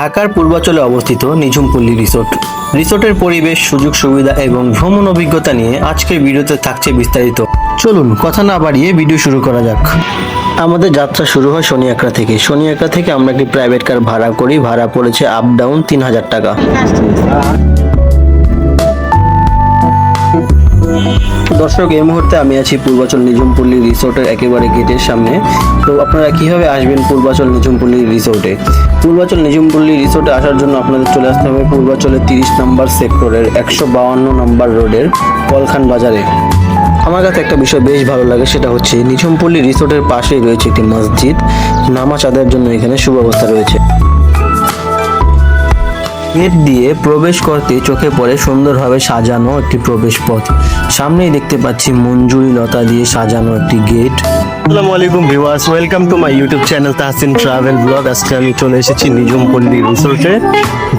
ঢাকার পূর্বাঞ্চলে অবস্থিত নিঝুমপল্লী রিসোর্ট। রিসোর্টের পরিবেশ, সুযোগ সুবিধা এবং ভ্রমণ অভিজ্ঞতা নিয়ে আজকের ভিডিওতে থাকছে বিস্তারিত। চলুন কথা না বাড়িয়ে ভিডিও শুরু করা যাক। আমাদের যাত্রা শুরু হয় শনিয়াকড়া থেকে। শনিয়াকড়া থেকে আমরা একটি প্রাইভেট কার ভাড়া করি। ভাড়া পড়েছে আপ ডাউন 3000 টাকা। দর্শক, এই মুহূর্তে আমি আছি পূর্বাচল নিঝুমপল্লী রিসোর্টের একেবারে গেটের সামনে। তো আপনারা কিভাবে আসবেন পূর্বাচল নিঝুমপল্লী রিসোর্টে? পূর্বাচল নিঝুমপল্লী রিসোর্টে আসার জন্য আপনাদের চলে আসতে হবে পূর্বাচলের 30 নম্বর সেক্টরের 152 নম্বর রোডের কলখান বাজারে। আমার কাছে একটা বিষয় বেশ ভালো লাগে, সেটা হচ্ছে নিঝুমপল্লী রিসোর্টের পাশেই রয়েছে একটি মসজিদ। নামাজ আদায়ের জন্য এখানে সুব্যবস্থা রয়েছে। গেট দিয়ে প্রবেশ করতে চোখে পড়ে সুন্দরভাবে সাজানো একটি প্রবেশ পথ। সামনেই দেখতে পাচ্ছি মঞ্জুরি লতা দিয়ে সাজানো একটি গেট। আসসালামু আলাইকুম viewers, welcome to my YouTube channel Tahsin travel blog. আজকে আমি চলে এসেছি নিঝুমপল্লী রিসোর্টে।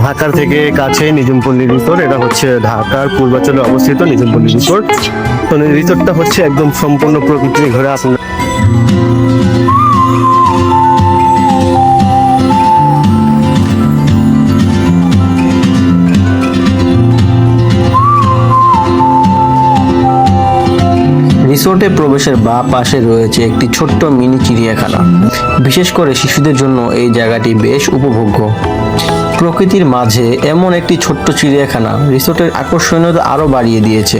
ঢাকার থেকে কাছে নিঝুমপল্লী রিসোর্ট। এটা হচ্ছে ঢাকার পূর্বাঞ্চলে অবস্থিত নিঝুমপল্লী রিসোর্ট। তো রিসোর্টটা হচ্ছে একদম সম্পূর্ণ প্রকৃতির ঘরে। আপনার রিসোর্টে প্রবেশের বাঁ পাশে রয়েছে একটি ছোট্ট মিনি চিড়িয়াখানা। বিশেষ করে শিশুদের জন্য এই জায়গাটি বেশ উপভোগ্য। প্রকৃতির মাঝে এমন একটি ছোট্ট চিড়িয়াখানা রিসোর্টের আকর্ষণীয়তা আরও বাড়িয়ে দিয়েছে।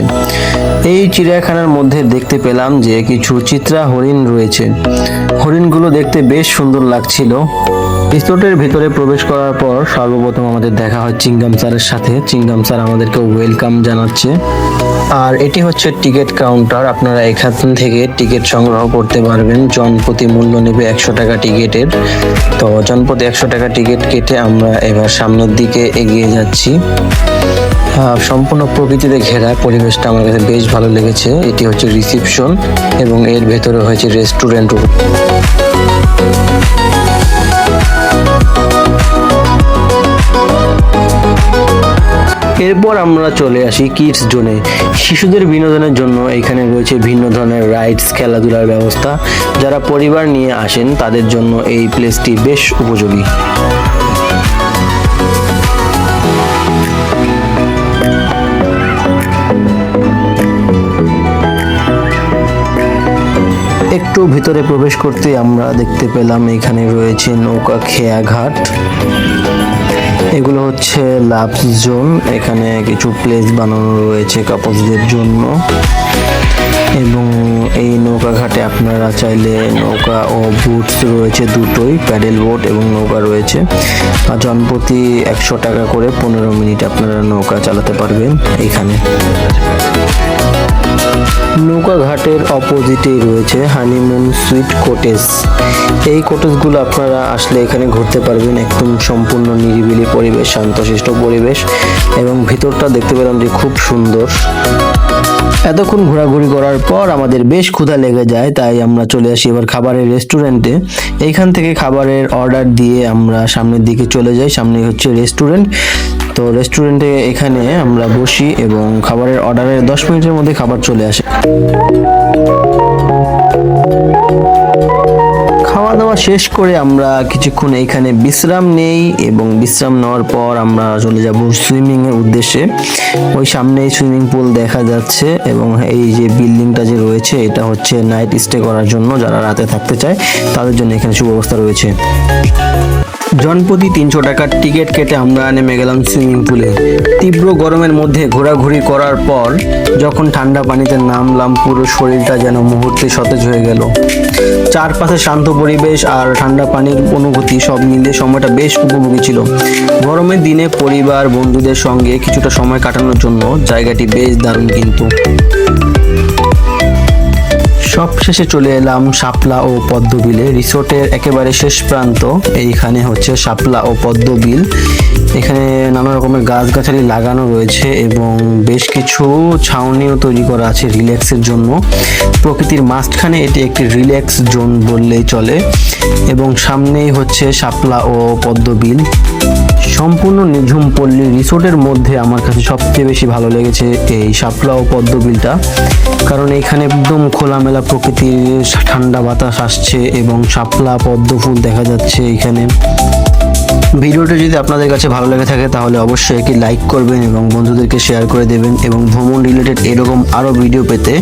এই চিড়িয়াখানার মধ্যে দেখতে পেলাম যে কিছু চিত্রা হরিণ রয়েছে। হরিণগুলো দেখতে বেশ সুন্দর লাগছিল। রিসোর্টের ভিতরে প্রবেশ করার পর সর্বপ্রথম আমাদের দেখা হয় চিংগাম স্যারের সাথে। চিংগাম স্যার আমাদেরকে ওয়েলকাম জানাচ্ছে। আর এটি হচ্ছে টিকিট কাউন্টার। আপনারা এখান থেকে টিকিট সংগ্রহ করতে পারবেন। জনপ্রতি মূল্য নেবে 100 টাকা টিকিটের। তো জনপ্রতি 100 টাকা টিকিট কেটে আমরা এবার সামনের দিকে এগিয়ে যাচ্ছি। সম্পূর্ণ প্রকৃতিতে ঘেরা পরিবেশটা আমার কাছে বেশ ভালো লেগেছে। এটি হচ্ছে রিসিপশন এবং এর ভেতরে হয়েছে রেস্টুরেন্ট। এরপর আমরা চলে আসি কিডস জোনে। শিশুদের বিনোদনের জন্য এখানে রয়েছে ভিন্ন ধরনের রাইডস, খেলাধুলার ব্যবস্থা। যারা পরিবার নিয়ে আসেন তাদের জন্য এই প্লেসটি বেশ উপযোগী। একটু ভিতরে প্রবেশ করতে আমরা দেখতে পেলাম এখানে রয়েছে নৌকা খেয়া ঘাট। এগুলো হচ্ছে লাভ জোন। এখানে কিছু প্লেস বানানো রয়েছে কাপলসদের জন্য। এবং এই নৌকা ঘাটে আপনারা চাইলে নৌকা ও বুটস রয়েছে দুটোই, প্যাডেল বোট এবং নৌকা রয়েছে। আর জনপ্রতি 100 টাকা করে 15 মিনিট আপনারা নৌকা চালাতে পারবেন এখানে। নৌকা ঘাটের অপোজিটেই রয়েছে হানিমুন সুইট কটেজ। এই কটেজগুলো আপনারা আসলে এখানে ঘুরতে পারবেন। একদম সম্পূর্ণ নিরিবিলি পরিবেশ, শান্তশিষ্ট পরিবেশ এবং ভিতরটা দেখতে পেলাম যে খুব সুন্দর। এতক্ষণ ঘোরাঘুরি করার পর আমাদের বেশ ক্ষুধা লেগে যায়, তাই আমরা চলে আসি এবার খাবারের রেস্টুরেন্টে। এইখান থেকে খাবারের অর্ডার দিয়ে আমরা সামনের দিকে চলে যাই। সামনে হচ্ছে রেস্টুরেন্ট। তো রেস্টুরেন্টে এখানে আমরা বসি এবং খাবারের অর্ডারের 10 মিনিটের মধ্যে খাবার চলে আসে। খাওয়া দাওয়া শেষ করে আমরা কিছুক্ষণ এইখানে বিশ্রাম নেই এবং বিশ্রাম নেওয়ার পর আমরা চলে যাব সুইমিং এর উদ্দেশ্যে। ওই সামনেই সুইমিং পুল দেখা যাচ্ছে এবং এই যে বিল্ডিংটা যে রয়েছে এটা হচ্ছে নাইট স্টে করার জন্য। যারা রাতে থাকতে চায় তাদের জন্য এখানে সুব্যবস্থা রয়েছে। জনপ্রতি 300 টাকার টিকিট কেটে আমরা নেমে গেলাম সুইমিং পুলে। তীব্র গরমের মধ্যে ঘোরাঘুরি করার পর যখন ঠান্ডা পানিতে নামলাম, পুরো শরীরটা যেন মুহূর্তে সতেজ হয়ে গেল। চারপাশে শান্ত পরিবেশ আর ঠান্ডা পানির অনুভূতি সব মিলে সময়টা বেশ উপভোগী ছিল। গরমের দিনে পরিবার বন্ধুদের সঙ্গে কিছুটা সময় কাটানোর জন্য জায়গাটি বেশ দারুণ। কিন্তু সবশেষে চলে এলাম শাপলা ও পদ্ম বিলে। রিসোর্টের একেবারে শেষ প্রান্ত এইখানে হচ্ছে শাপলা ও পদ্ম বিল। এখানে নানা রকমের গাছগাছালি লাগানো রয়েছে এবং বেশ কিছু ছাউনিও তৈরি করা আছে রিল্যাক্সের জন্য। প্রকৃতির মাঝখানে এটি একটি রিল্যাক্স জোন বললেই চলে এবং সামনেই হচ্ছে শাপলা ও পদ্ম বিল। সম্পূর্ণ নিঝুমপল্লী রিসোর্টের মধ্যে আমার কাছে সবচেয়ে বেশি ভালো লেগেছে এই শাপলা ও পদ্ম বিলটা। কারণ এখানে একদম খোলামেলা প্রকৃতির ঠান্ডা বাতাস আসছে এবং শাপলা পদ্ম ফুল দেখা যাচ্ছে এখানে। ভিডিওটি যদি আপনাদের কাছে ভালো লেগে থাকে তাহলে অবশ্যই একটি লাইক করবেন এবং বন্ধুদেরকে শেয়ার করে দেবেন, এবং ভ্রমণ রিলেটেড এরকম আরও ভিডিও পেতে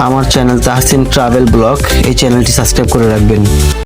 আমার চ্যানেল তাহসিন ট্রাভেল ব্লগ এই চ্যানেলটি সাবস্ক্রাইব করে রাখবেন।